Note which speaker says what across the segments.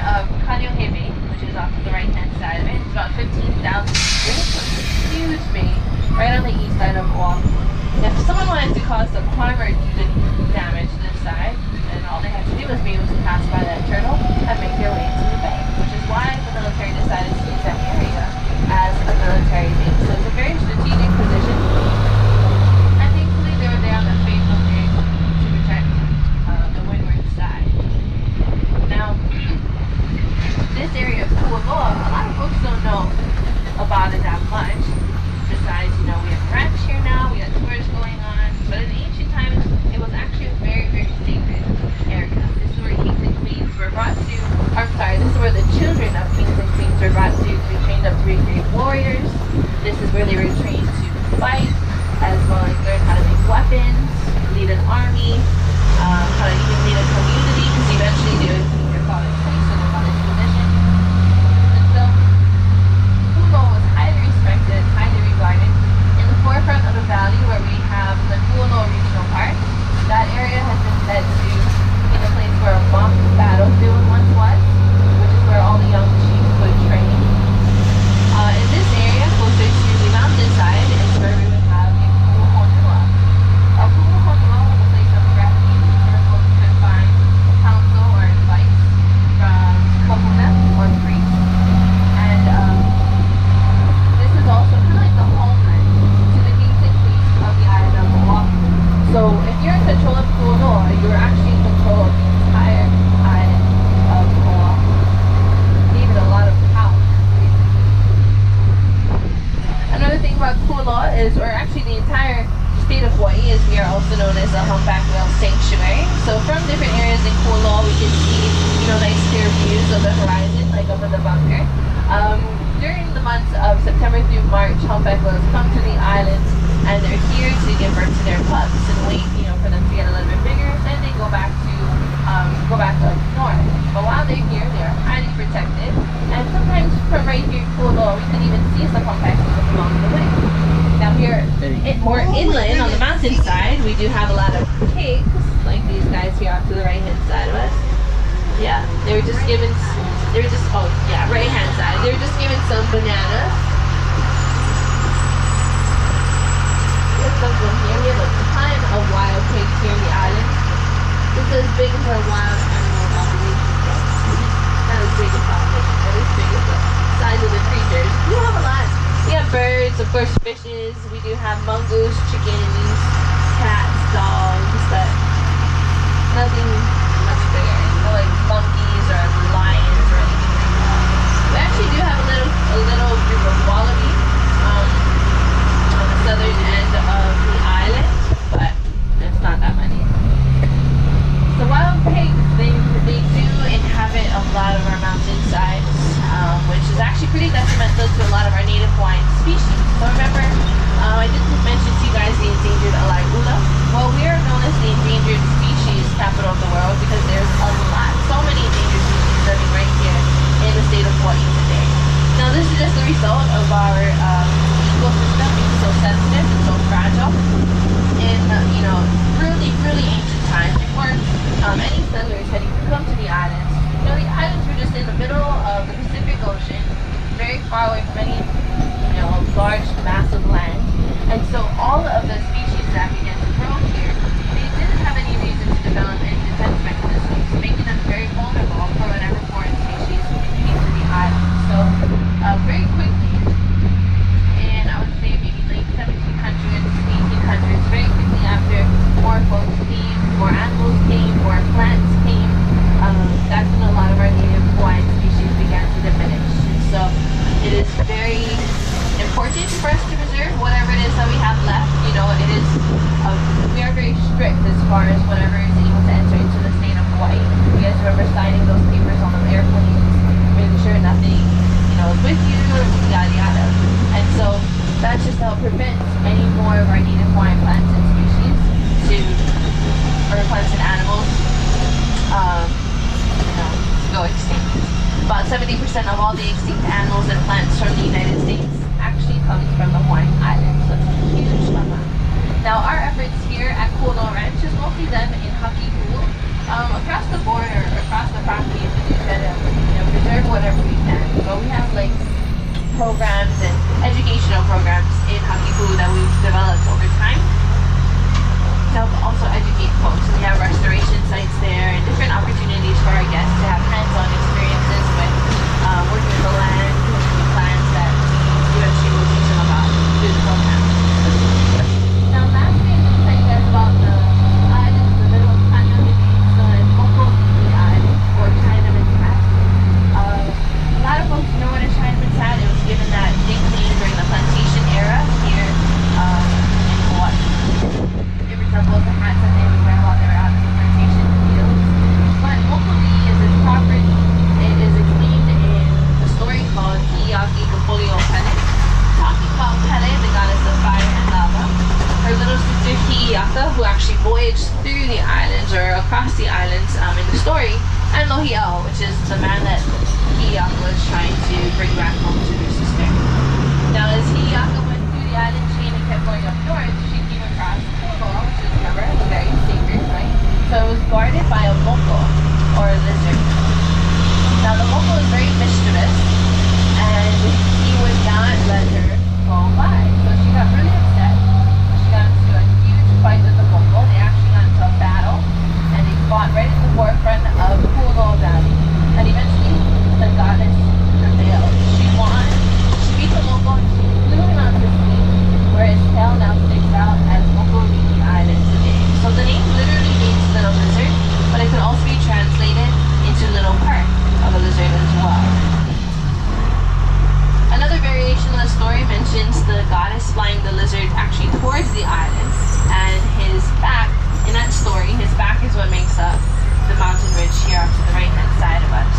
Speaker 1: of Kualoa Bay, which is off to the right-hand side of it. It's about 15,000 acres, so it's a huge bay right on the east side of Oahu. If someone wanted to cause some harm or do damage to this side, then all they had to do was be able to pass by that turtle and make their way into the bay, which is why the military decided to use that area as a military base. So it's a very strategic position, and thankfully they were there on the faithful day to protect the windward side. Now, this area of Kualoa, a lot of folks don't know about it that much. Besides, we have a ranch here now, we have tours going on, but in ancient times, it was actually a very, very sacred area. This is where kings and queens were brought to, this is where the children of kings and queens were brought to be trained up to be great warriors. This is where they were trained to fight, as well as learn how to make weapons, lead an army, how to even lead a community, because eventually they would be your father's place or their father's position. And so, Kualoa was highly respected, highly regarded. In the forefront of the valley where we have the Kualoa Regional Park, that area has been said to be the place where a mock battlefield once was, which is where all the young chiefs would train. In this area, closer to the mountainside, is where we would have a Kualoa. A Kualoa was a place of refuge where folks could find counsel or advice from kahuna or priests. And this is also kind of like the homeland to the kings and queens of the island of Oahu. So if you're in control of Kualoa, you're actually in control of the entire island of Oahu. Gave it a lot of power, basically. Another thing about Kualoa is, or actually the entire state of Hawaii, is we are also known as a humpback whale sanctuary. So from different areas in Kualoa, we can see, nice clear views of the horizon, like up in the bunker. During the months of September through March, humpback whales come to the islands, and they're here to give birth to their pups and wait, for them to get a little bit bigger. Then they go back up north. But while they're here, they are highly protected. And sometimes from right here in Kualoa, we can even see some humpback whales along the way. Now here, more inland on the mountainside, we do have a lot of pigs, like these guys here off to the right-hand side of us. Yeah, right-hand side. They were just given some bananas. There's something here. We have a ton of wild pigs here in the island. This is as big as our wild animal population gets. Not as big as population, but as big as the size of the creatures. We have a lot. We have birds, of course, fishes. We do have mongoose, chickens, cats, dogs, but nothing much bigger. Like monkeys or lions or anything like that. We actually do have a little group of wallabies on the southern end of the island, but it's not that many. The wild pigs, they do inhabit a lot of our mountainsides, which is actually pretty detrimental to a lot of our native Hawaiian species. So remember, I did mention to you guys the endangered ala'iula. Well, we are known as the endangered species capital of the world because there's so many endangered species living right here in the state of Hawaii today. Now, this is just the result of our ecosystem being so sensitive and so fragile. In really, really ancient times, before any settlers had even come to the islands, the islands were just in the middle of the Pacific Ocean, very far away from any large, massive land. And so all of the species that began to grow here, they didn't have any reason to develop any defense mechanisms, making them very vulnerable for whatever foreign species came to the island. So very quickly, in I would say maybe late 1700s, 1800s, very quickly after more folks came, more animals came, more plants came, that's when a lot of our native Hawaiian species began to diminish. And so it is very important for us to preserve whatever it is that we have left. It is we are very strict as far as whatever is able to enter into the state of Hawaii. You guys remember signing those papers on the airplanes, making sure nothing is with you, yada yada. And so that's just to help prevent any more of our native Hawaiian plants and species plants and animals to go extinct. About 70% of all the extinct animals and plants from the United States actually comes from the Hawaiian Islands. So it's a huge amount. Now our efforts here at Kualoa Ranch is mostly done in Hakihu, Across the board or across the property, we try to preserve whatever we can. But we have like programs and educational programs in Hakipu that we've developed over time to help also educate folks. We have restoration sites there and different opportunities for our guests to have hands-on experiences with working with the land, the plants that we eventually will teach them about through the program. Now lastly, I'm going to tell you guys about the islands, the little Kanyamiti, so it's Moko'iki Island or Chinaman's Hat. A lot of folks know what a Chinaman's Hat. It was given that nickname during the plantation era here in Hawaii. It resembles the hats that they would wear while they were out in the plantation fields. But Moko'iki is its proper. It is explained in a story called Iyaki Kapolio Pele, talking about Pele, the goddess of fire and lava. Her little sister Hi'iaka, who actually voyaged through the islands or across the islands in the story, and Lohi'au, which is the man that Hi'iaka was trying to bring back home to her sister. Now, as Hi'iaka went through the island chain and kept going up north, she came across Kualoa, which is, remember, very sacred, right? So it was guarded by a moko, or a lizard. Now, the moko is very mischievous, and he would not let her go by. So she got really upset. She got into a huge fight with the moko. They actually got into a battle, and they fought right in the forefront of Kualoa Valley. And eventually, the goddess prevailed. She won. She beat the moko, and she flew him out to sea, where his tail now sticks out as Moko'iki Island today. So the name literally means little lizard, but it could also be translated into little part of a lizard as well. Another variation of the story mentions the goddess flying the lizard actually towards the island, and his back, in that story, his back is what makes up the mountain ridge here off to the right hand side of us.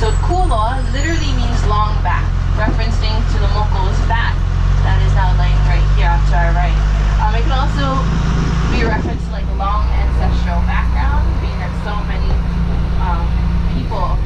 Speaker 1: So Kualoa literally means long back, referencing to the moko's back that is now laying right here off to our right. It can also be a reference to like a long ancestral background, being that so many people